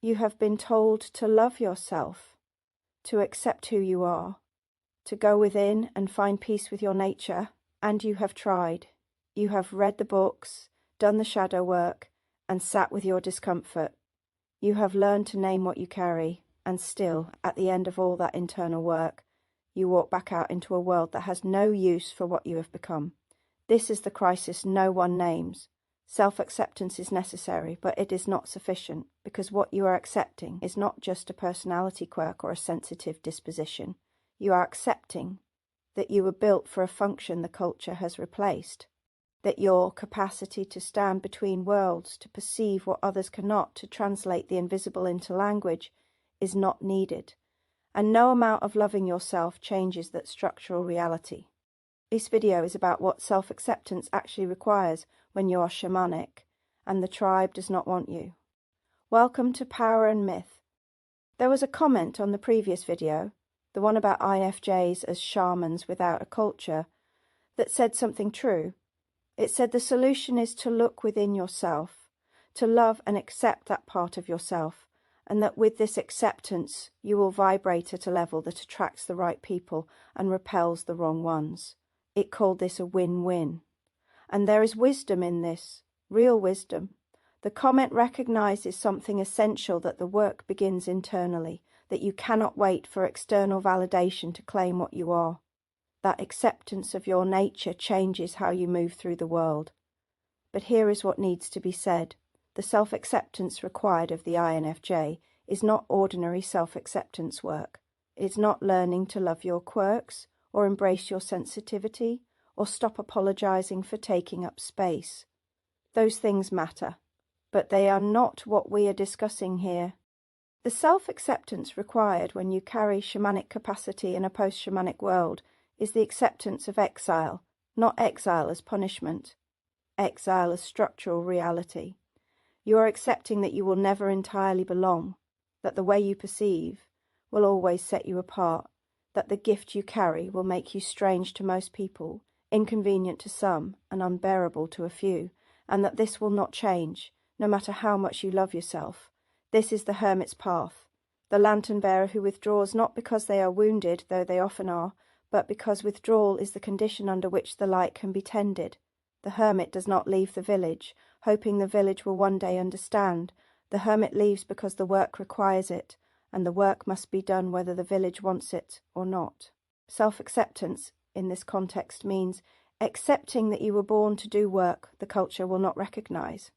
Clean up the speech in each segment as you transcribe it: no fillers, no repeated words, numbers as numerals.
You have been told to love yourself, to accept who you are, to go within and find peace with your nature, and you have tried. You have read the books, done the shadow work, and sat with your discomfort. You have learned to name what you carry, and still, at the end of all that internal work, you walk back out into a world that has no use for what you have become. This is the crisis no one names. Self-acceptance is necessary, but it is not sufficient, because what you are accepting is not just a personality quirk or a sensitive disposition. You are accepting that you were built for a function the culture has replaced, that your capacity to stand between worlds, to perceive what others cannot, to translate the invisible into language, is not needed, and no amount of loving yourself changes that structural reality. This video is about what self-acceptance actually requires when you are shamanic, and the tribe does not want you. Welcome to Power and Myth. There was a comment on the previous video, the one about INFJs as shamans without a culture, that said something true. It said the solution is to look within yourself, to love and accept that part of yourself, and that with this acceptance you will vibrate at a level that attracts the right people and repels the wrong ones. It called this a win-win. And there is wisdom in this, real wisdom. The comment recognizes something essential, that the work begins internally, that you cannot wait for external validation to claim what you are. That acceptance of your nature changes how you move through the world. But here is what needs to be said. The self-acceptance required of the INFJ is not ordinary self-acceptance work. It is not learning to love your quirks, or embrace your sensitivity, or stop apologizing for taking up space. Those things matter, but they are not what we are discussing here. The self-acceptance required when you carry shamanic capacity in a post-shamanic world is the acceptance of exile, not exile as punishment. Exile as structural reality. You are accepting that you will never entirely belong, that the way you perceive will always set you apart, that the gift you carry will make you strange to most people, inconvenient to some, and unbearable to a few, and that this will not change, no matter how much you love yourself. This is the hermit's path, the lantern-bearer who withdraws not because they are wounded, though they often are, but because withdrawal is the condition under which the light can be tended. The hermit does not leave the village, hoping the village will one day understand. The hermit leaves because the work requires it, and the work must be done whether the village wants it or not. Self-acceptance in this context means accepting that you were born to do work the culture will not recognize,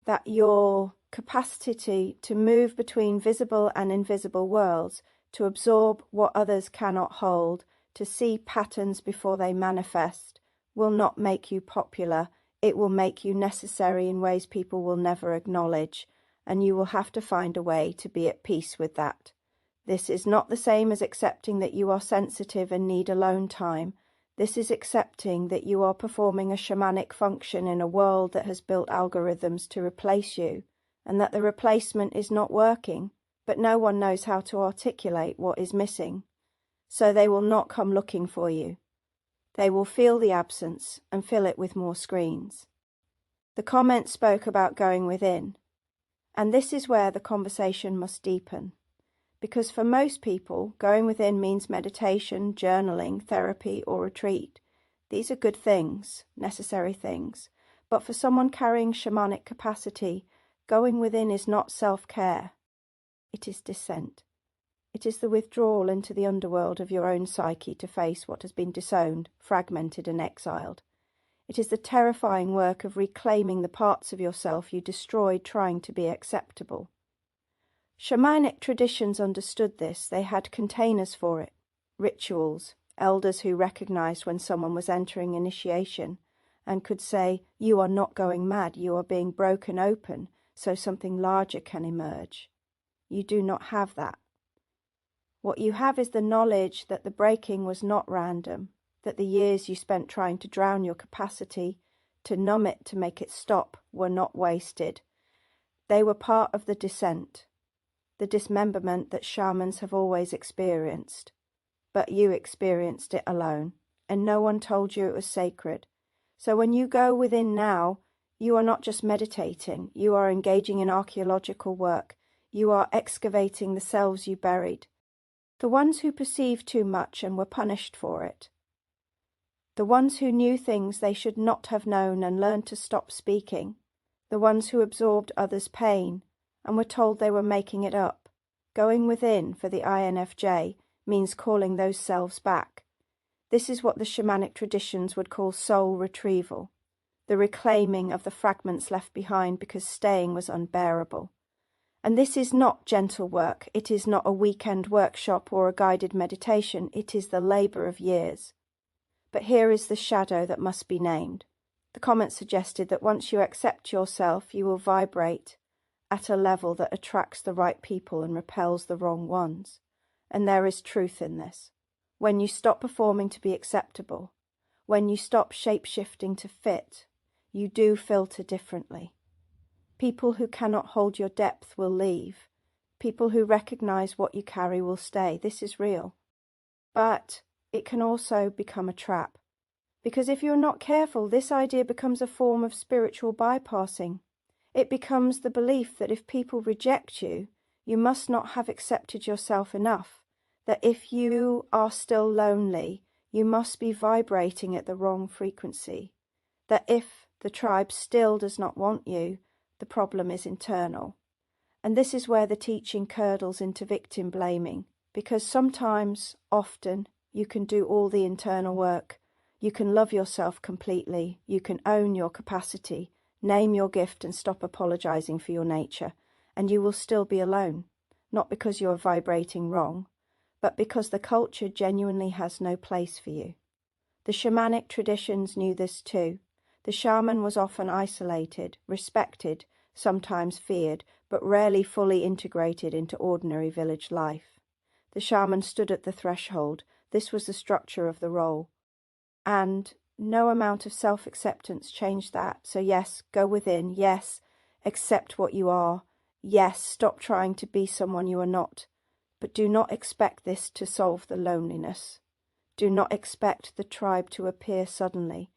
that your capacity to move between visible and invisible worlds, to absorb what others cannot hold, to see patterns before they manifest, will not make you popular. It will make you necessary in ways people will never acknowledge, and you will have to find a way to be at peace with that. This is not the same as accepting that you are sensitive and need alone time. This is accepting that you are performing a shamanic function in a world that has built algorithms to replace you, and that the replacement is not working, but no one knows how to articulate what is missing. So they will not come looking for you. They will feel the absence and fill it with more screens. The comment spoke about going within, and this is where the conversation must deepen. Because for most people, going within means meditation, journaling, therapy, or retreat. These are good things, necessary things. But for someone carrying shamanic capacity, going within is not self-care. It is dissent. It is the withdrawal into the underworld of your own psyche to face what has been disowned, fragmented, and exiled. It is the terrifying work of reclaiming the parts of yourself you destroyed trying to be acceptable. Shamanic traditions understood this. They had containers for it, rituals, elders who recognized when someone was entering initiation and could say, "You are not going mad, you are being broken open, so something larger can emerge." You do not have that. What you have is the knowledge that the breaking was not random, that the years you spent trying to drown your capacity, to numb it, to make it stop, were not wasted. They were part of the dissent, the dismemberment that shamans have always experienced. But you experienced it alone, and no one told you it was sacred. So when you go within now, you are not just meditating, you are engaging in archaeological work. You are excavating the selves you buried, the ones who perceived too much and were punished for it, the ones who knew things they should not have known and learned to stop speaking, the ones who absorbed others' pain and were told they were making it up. Going within for the INFJ means calling those selves back. This is what the shamanic traditions would call soul retrieval, the reclaiming of the fragments left behind because staying was unbearable. And this is not gentle work, it is not a weekend workshop or a guided meditation, it is the labour of years. But here is the shadow that must be named. The comment suggested that once you accept yourself, you will vibrate at a level that attracts the right people and repels the wrong ones. And there is truth in this. When you stop performing to be acceptable, when you stop shape-shifting to fit, you do filter differently. People who cannot hold your depth will leave. People who recognize what you carry will stay. This is real. But it can also become a trap. Because if you're not careful, this idea becomes a form of spiritual bypassing. It becomes the belief that if people reject you, you must not have accepted yourself enough. That if you are still lonely, you must be vibrating at the wrong frequency. That if the tribe still does not want you, the problem is internal. And this is where the teaching curdles into victim blaming, because sometimes, often, you can do all the internal work. You can love yourself completely, you can own your capacity, name your gift and stop apologizing for your nature, and you will still be alone, not because you are vibrating wrong, but because the culture genuinely has no place for you. The shamanic traditions knew this too. The shaman was often isolated, respected, sometimes feared, but rarely fully integrated into ordinary village life. The shaman stood at the threshold. This was the structure of the role. And no amount of self-acceptance changed that. So yes, go within. Yes, accept what you are. Yes, stop trying to be someone you are not. But do not expect this to solve the loneliness. Do not expect the tribe to appear suddenly.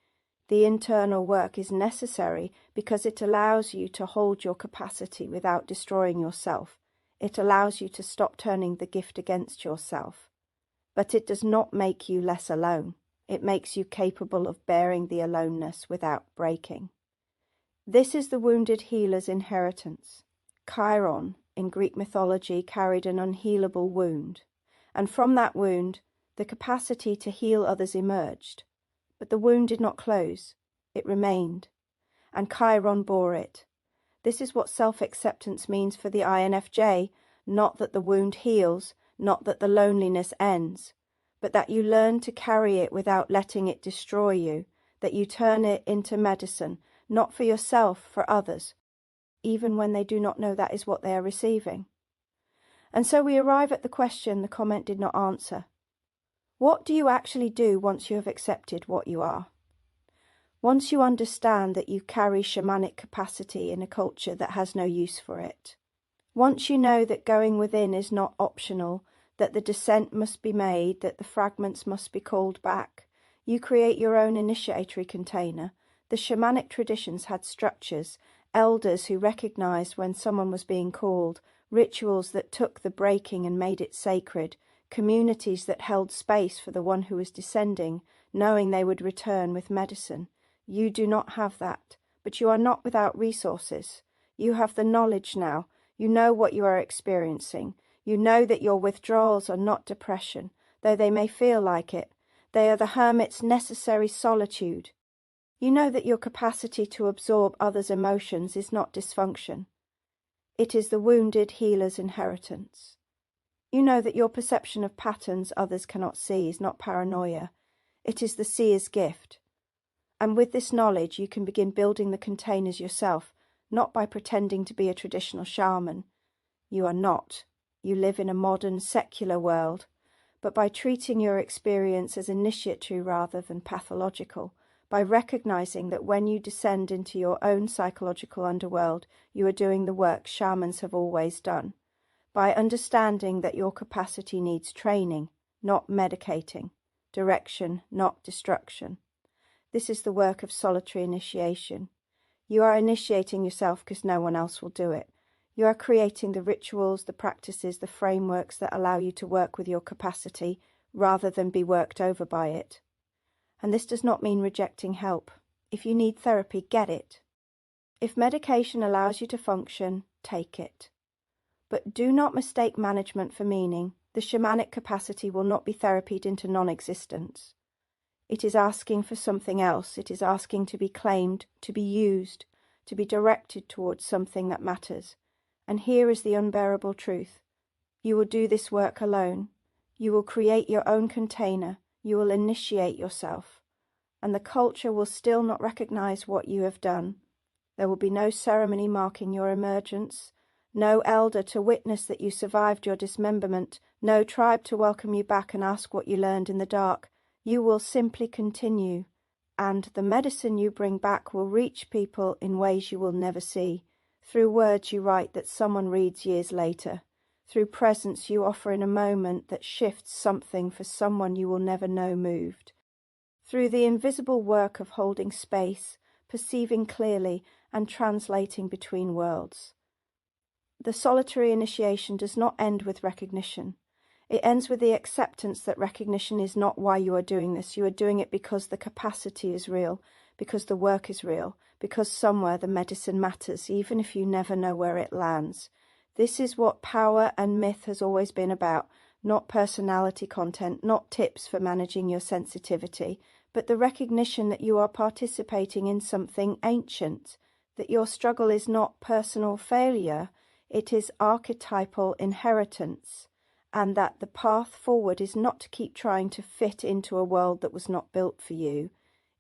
The internal work is necessary because it allows you to hold your capacity without destroying yourself. It allows you to stop turning the gift against yourself. But it does not make you less alone. It makes you capable of bearing the aloneness without breaking. This is the wounded healer's inheritance. Chiron, in Greek mythology, carried an unhealable wound, and from that wound, the capacity to heal others emerged. But the wound did not close, it remained, and Chiron bore it. This is what self-acceptance means for the INFJ, not that the wound heals, not that the loneliness ends, but that you learn to carry it without letting it destroy you, that you turn it into medicine, not for yourself, for others, even when they do not know that is what they are receiving. And so we arrive at the question the comment did not answer. What do you actually do once you have accepted what you are? Once you understand that you carry shamanic capacity in a culture that has no use for it. Once you know that going within is not optional, that the dissent must be made, that the fragments must be called back, you create your own initiatory container. The shamanic traditions had structures, elders who recognized when someone was being called, rituals that took the breaking and made it sacred, communities that held space for the one who was descending, knowing they would return with medicine. You do not have that, but you are not without resources. You have the knowledge now. You know what you are experiencing. You know that your withdrawals are not depression, though they may feel like it. They are the hermit's necessary solitude. You know that your capacity to absorb others' emotions is not dysfunction. It is the wounded healer's inheritance. You know that your perception of patterns others cannot see is not paranoia. It is the seer's gift. And with this knowledge you can begin building the containers yourself, not by pretending to be a traditional shaman. You are not. You live in a modern, secular world, but by treating your experience as initiatory rather than pathological, by recognizing that when you descend into your own psychological underworld, you are doing the work shamans have always done, by understanding that your capacity needs training, not medicating, direction, not destruction. This is the work of solitary initiation. You are initiating yourself because no one else will do it. You are creating the rituals, the practices, the frameworks that allow you to work with your capacity rather than be worked over by it. And this does not mean rejecting help. If you need therapy, get it. If medication allows you to function, take it. But do not mistake management for meaning. The shamanic capacity will not be therapied into non-existence. It is asking for something else. It is asking to be claimed, to be used, to be directed towards something that matters. And here is the unbearable truth. You will do this work alone. You will create your own container. You will initiate yourself. And the culture will still not recognize what you have done. There will be no ceremony marking your emergence, no elder to witness that you survived your dismemberment, no tribe to welcome you back and ask what you learned in the dark. You will simply continue, and the medicine you bring back will reach people in ways you will never see, through words you write that someone reads years later, through presence you offer in a moment that shifts something for someone you will never know moved, through the invisible work of holding space, perceiving clearly, and translating between worlds. The solitary initiation does not end with recognition. It ends with the acceptance that recognition is not why you are doing this. You are doing it because the capacity is real, because the work is real, because somewhere the medicine matters, even if you never know where it lands. This is what power and myth has always been about, not personality content, not tips for managing your sensitivity, but the recognition that you are participating in something ancient, that your struggle is not personal failure, it is archetypal inheritance, and that the path forward is not to keep trying to fit into a world that was not built for you.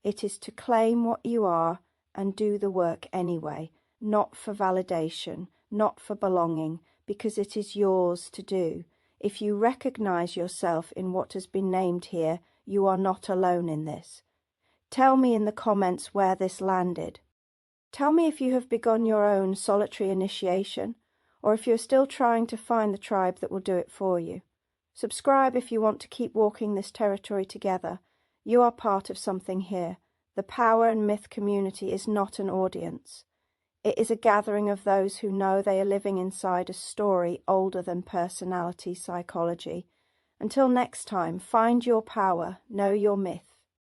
It is to claim what you are and do the work anyway, not for validation, not for belonging, because it is yours to do. If you recognize yourself in what has been named here, you are not alone in this. Tell me in the comments where this landed. Tell me if you have begun your own solitary initiation, or if you're still trying to find the tribe that will do it for you. Subscribe if you want to keep walking this territory together. You are part of something here. The Power and Myth community is not an audience. It is a gathering of those who know they are living inside a story older than personality psychology. Until next time, find your power, know your myth.